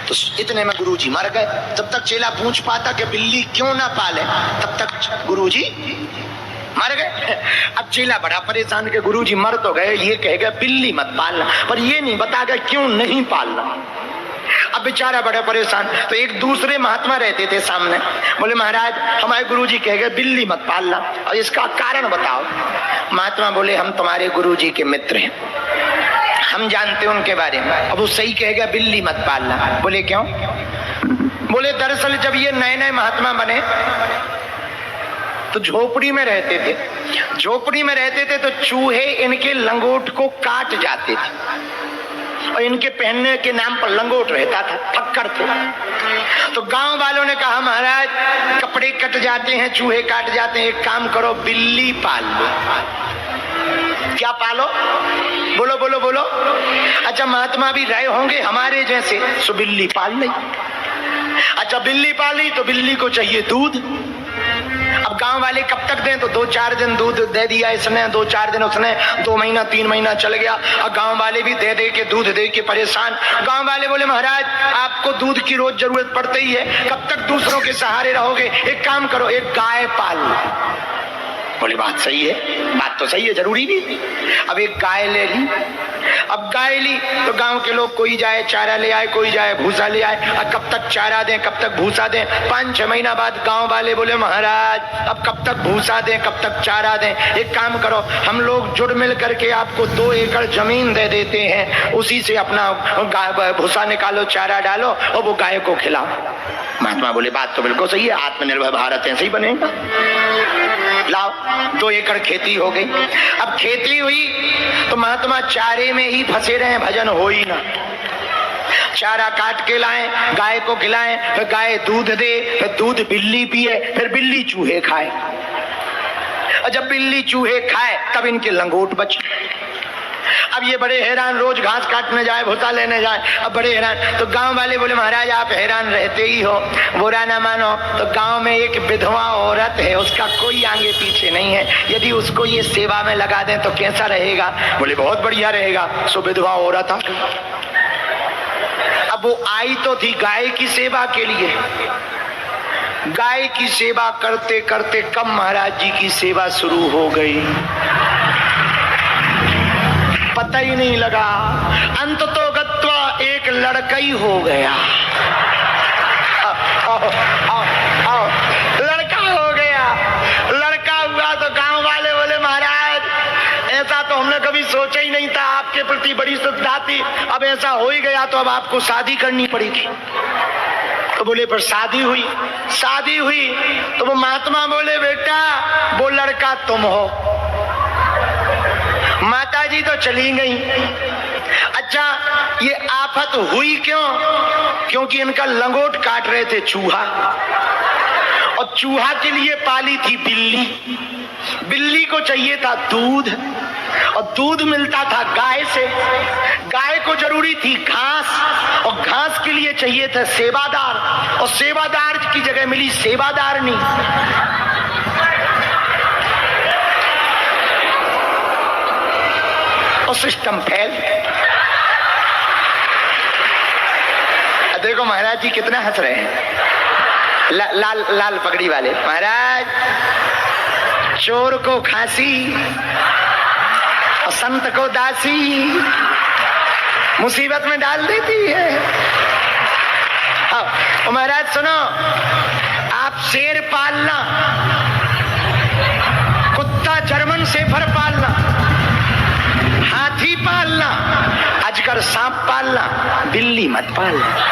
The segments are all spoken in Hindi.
तो इतने में गुरुजी मर गए। तब तक चेला पूछ पाता कि बिल्ली क्यों ना पाले, तब तक गुरुजी मर गए। अब चेला बड़ा परेशान के गुरुजी मर तो गए, ये कह गए बिल्ली मत पालना, पर ये नहीं बता गए क्यों नहीं पालना। अब बेचारा बड़ा परेशान। तो एक दूसरे महात्मा रहते थे सामने, बोले महाराज हमारे गुरुजी कह गए बिल्ली मत पालना, और इसका कारण बताओ। महात्मा बोले हम तुम्हारे गुरुजी के मित्र हैं, हम जानते हैं उनके बारे में। अब वो सही कह गया बिल्ली मत पालना। बोले क्यों? बोले दरअसल जब ये नए नए महात्मा बने तो झोपड़ी में रहते थे। झोपड़ी में रहते थे तो चूहे इनके लंगोट को काट जाते थे, और इनके पहनने के नाम पर लंगोट रहता था, फक्कर थे। तो गांव वालों ने कहा महाराज कपड़े कट जाते हैं, चूहे काट जाते हैं, एक काम करो बिल्ली पाल लो। क्या पालो? बोलो बोलो बोलो। अच्छा महात्मा भी रहे होंगे हमारे जैसे, सो बिल्ली पाल ली। अच्छा बिल्ली पाली तो बिल्ली को चाहिए दूध। अब गांव वाले कब तक दें? तो 2-4 दिन दूध दे दिया इसने, 2-4 दिन उसने, 2 महीना 3 महीना चल गया, और गांव वाले भी दे दे के दूध दे के परेशान। गांव वाले बोले महाराज आपको दूध की रोज जरूरत पड़ती ही है, कब तक दूसरों के सहारे रहोगे, एक काम करो एक गाय पाल लो। बोले बात सही है, बात तो सही है, जरूरी भी। अब एक गाय ले ली। अब गाय ली तो गांव के लोग कोई जाए चारा ले आए, कोई जाए भूसा ले आए, और कब तक चारा दें कब तक भूसा दें। 5-6 महीना बाद गांव वाले बोले महाराज अब कब तक भूसा दें कब तक चारा दें, एक काम करो हम लोग जुड़ मिल करके आपको 2 एकड़ जमीन दे देते हैं, उसी से अपना भूसा निकालो, चारा डालो और वो गाय को खिलाओ। महात्मा बोले बात तो बिल्कुल सही है, आत्मनिर्भर भारत ऐसे ही बनेगा। लाओ 2 एकड़ खेती हो गई। अब खेती हुई तो महात्मा चारे में ही फंसे रहे, भजन हो ही ना। चारा काट के लाएं, गाय को खिलाएं, फिर गाय दूध दे, फिर दूध बिल्ली पिए, फिर बिल्ली चूहे खाए, और जब बिल्ली चूहे खाए तब इनके लंगोट बचे। अब ये बड़े हैरान, रोज घास काटने जाए, भूसा लेने जाए, अब बड़े हैरान। तो गांव वाले बोले महाराज आप हैरान रहते ही हो, बुरा ना मानो, तो गांव में एक विधवा औरत है, उसका कोई आगे पीछे नहीं है, यदि उसको ये सेवा में लगा दें तो कैसा रहेगा? बोले बहुत बढ़िया रहेगा। सो विधवा औरत आ गई। अब वो आई तो थी गाय की सेवा के लिए। गाय की सेवा करते करते कब महाराज जी की सेवा शुरू हो गई पता ही नहीं लगा। अंत तो गत्वा एक लड़का ही हो गया। लड़का हो गया। लड़का हुआ तो गांव वाले बोले महाराज ऐसा तो हमने कभी सोचा ही नहीं था, आपके प्रति बड़ी श्रद्धा थी, अब ऐसा हो ही गया तो अब आपको शादी करनी पड़ेगी। तो बोले पर शादी हुई। शादी हुई तो वो महात्मा बोले बेटा वो लड़का तुम हो। माता जी तो चली गई। अच्छा ये आफत हुई क्यों? क्योंकि इनका लंगोट काट रहे थे चूहा, और चूहा के लिए पाली थी बिल्ली। बिल्ली को चाहिए था दूध, और दूध मिलता था गाय से। गाय को जरूरी थी घास, और घास के लिए चाहिए था सेवादार, और सेवादार की जगह मिली सेवादारनी। और सिस्टम फेल। देखो महाराज जी कितना हंस रहे हैं। लाल लाल पगड़ी वाले महाराज, चोर को खांसी और संत को दासी मुसीबत में डाल देती है। हाँ महाराज सुनो, आप शेर पालना, कुत्ता जर्मन शेफर पालना, हाथी पालना, अजगर सांप पालना, बिल्ली मत पालना।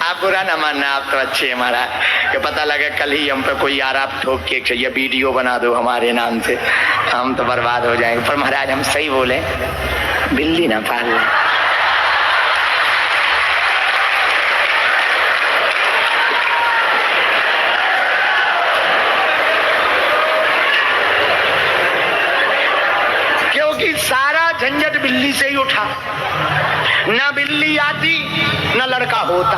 आप बुरा ना मानना, आप तो अच्छे हैं महाराज, कि पता लगे कल ही हम पे कोई यार आप ठोक के चाहिए वीडियो बना दो हमारे नाम से, हम तो बर्बाद हो जाएंगे। पर महाराज हम सही बोले, बिल्ली ना पालना। सारा झंझट बिल्ली से ही उठा, ना बिल्ली आती ना लड़का होता।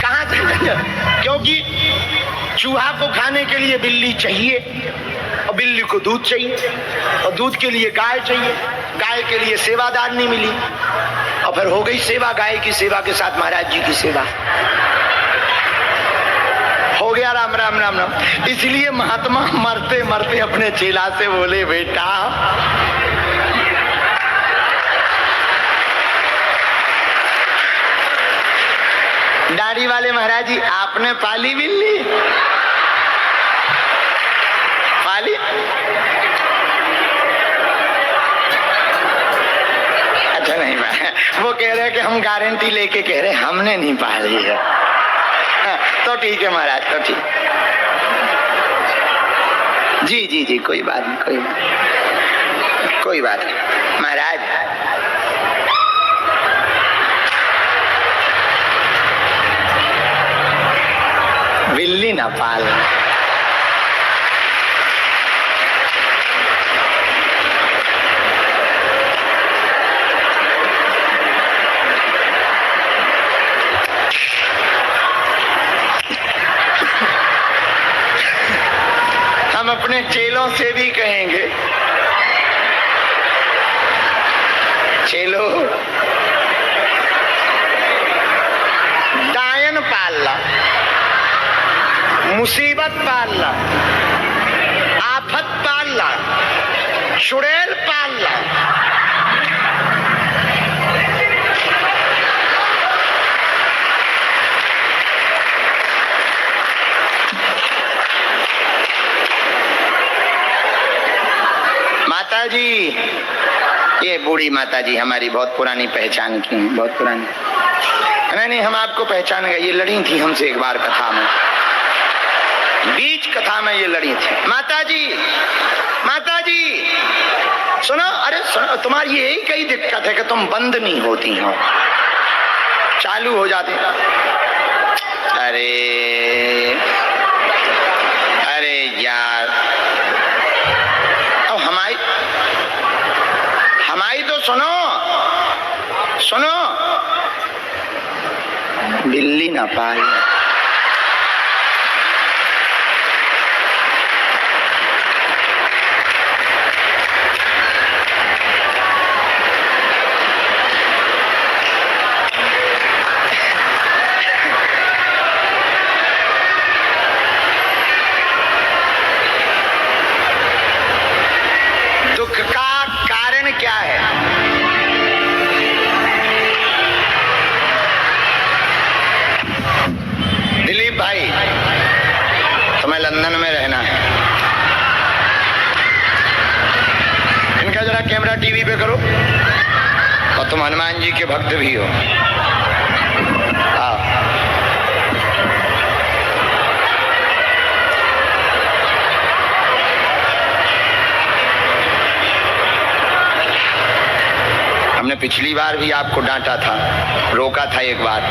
कहां से झंझट? क्योंकि चूहा को खाने के लिए बिल्ली चाहिए और बिल्ली को दूध चाहिए और दूध के लिए गाय चाहिए, गाय के लिए सेवादार नहीं मिली और फिर हो गई सेवा, गाय की सेवा के साथ महाराज जी की सेवा हो गया। राम राम राम राम। इसलिए महात्मा मरते मरते अपने चेला से बोले, बेटा दाढ़ी वाले महाराज जी आपने पाली बिल्ली? पाली? अच्छा नहीं, वो कह रहे कि हम गारंटी लेके कह रहे हमने नहीं पाली है। तो ठीक है महाराज, तो ठीक। जी जी जी, कोई बात नहीं, कोई बात नहीं महाराज। बिल्ली ना पाल, हम अपने चेलों से भी कहेंगे, चेलो डायन पालना, मुसीबत पालना, आफत पालना, चुड़ैल पालना, माता जी, ये बूढ़ी माता जी हमारी बहुत पुरानी पहचान की, बहुत पुरानी। नहीं, हम आपको पहचान गए, ये लड़ी थी हमसे एक बार कथा में, बीच कथा में ये लड़ी थी। माता जी, माता जी सुनो, अरे सुनो, तुम्हारी यही कई दिक्कत है कि तुम बंद नहीं होती हो, चालू हो जाती। अरे यार, अब हमारी तो सुनो, बिल्ली ना पाए। दुख का कारण क्या है? दिलीप भाई, तुम्हें लंदन में रहना है, इनका जरा कैमरा टीवी पे करो, और तुम हनुमान जी के भक्त भी हो। आओ, हमने पिछली बार भी आपको डांटा था, रोका था एक बार।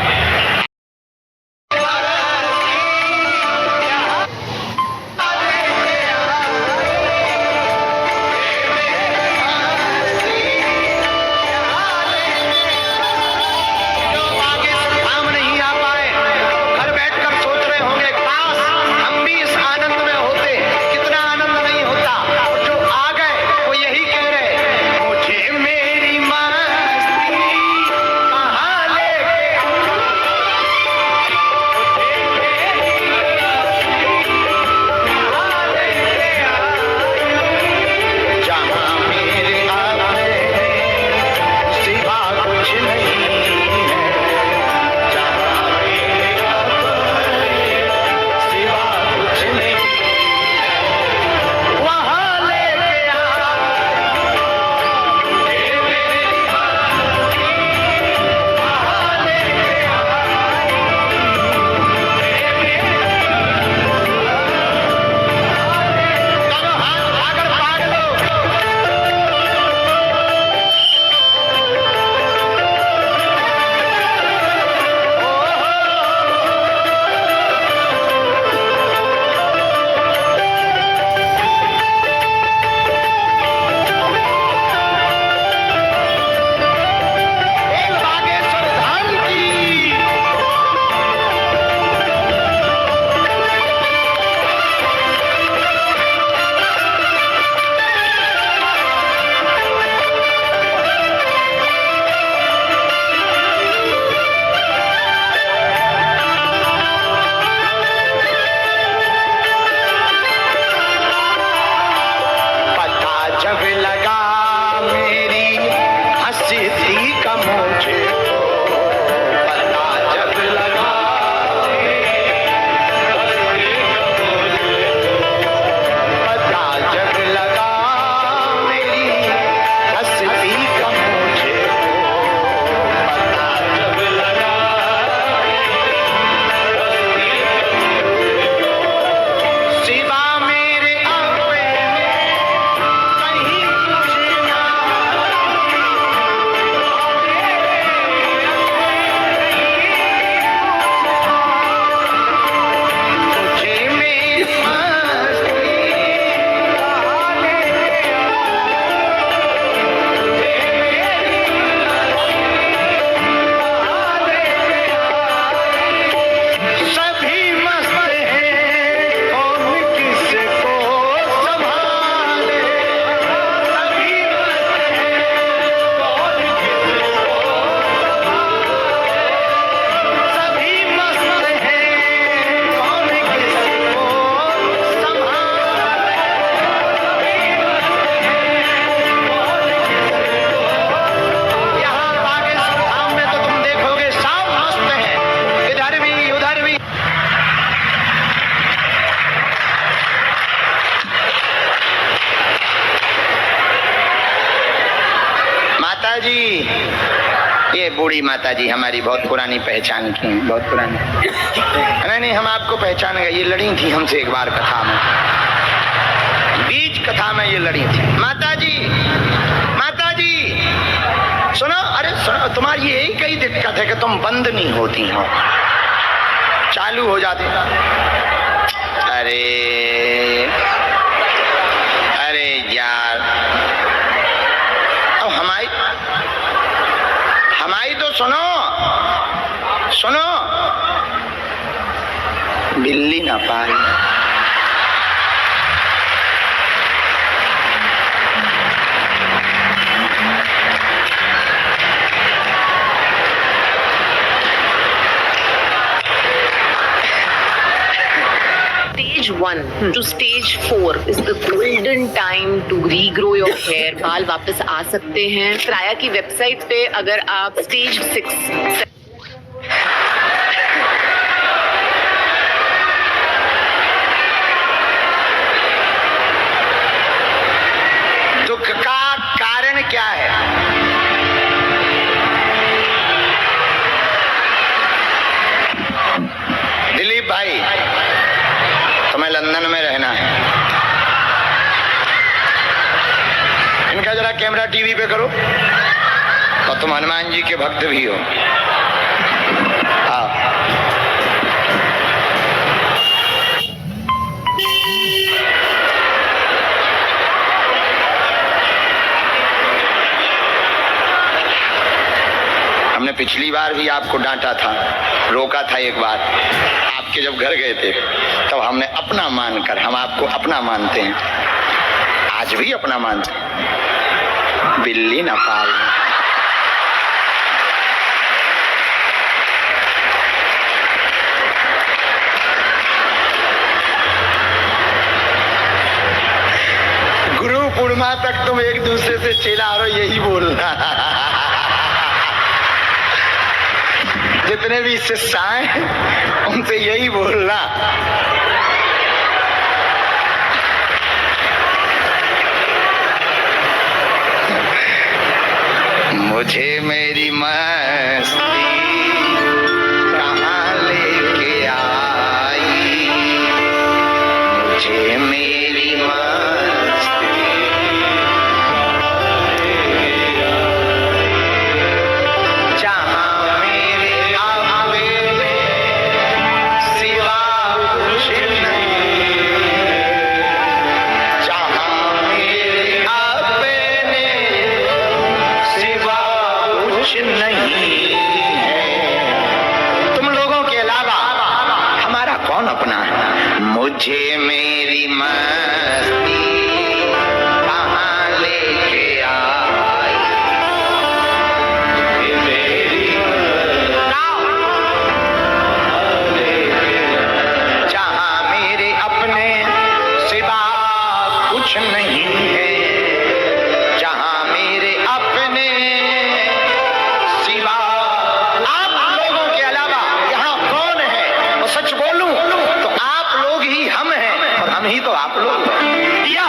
जी, ये बूढ़ी माता जी हमारी बहुत पुरानी पहचान की हैं, बहुत पुरानी। नहीं, हम आपको पहचान गए। ये लड़ी थी हमसे एक बार कथा में, बीच कथा में ये लड़ी थी। माता जी, माता जी सुनो, अरे सुनो, तुम्हारी यही कई दिक्कत है कि तुम बंद नहीं होती हो, चालू हो जाते। अरे अरे यार, अब हमारी तो सुनो सुनो, बिल्ली ना पाल। Stage 1 to stage 4 is the golden time to regrow your hair. बाल वापस आ सकते हैं। प्राया की वेबसाइट पे अगर आप stage 6 दुख का कारण क्या है? दिलीप भाई, तुम्हें लंदन में रहना है। इनका जरा कैमरा टीवी पे करो, और तुम हनुमान जी के भक्त भी हो। हाँ, हमने पिछली बार भी आपको डांटा था, रोका था एक बार, आपके जब घर गए थे तब हमने अपना मानकर, हम आपको अपना मानते हैं, आज भी अपना मानते हैं, बिल्ली ना पाल। गुरु पूर्णिमा तक तुम एक दूसरे से चेला और यही बोलना। जितने भी शिष्य आए उनसे यही बोलना। मुझे मेरी मस्ती कहाँ लेके आई, मुझे मेरी मस्ती जहाँ मेरे अपने सिवा कुछ नहीं, जहाँ मेरे अपने सिवा कुछ नहीं है, तुम लोगों के अलावा हमारा कौन अपना है। मुझे मेरी मस्ती कहाँ लेके आई, जहाँ मेरे अपने सिवा कुछ नहीं है, जहाँ मेरे अपने सिवा आप लोगों के अलावा यहाँ कौन है। और सच बोलूं तो आप लोग ही हम हैं, और हम ही तो आप लोग हैं। यह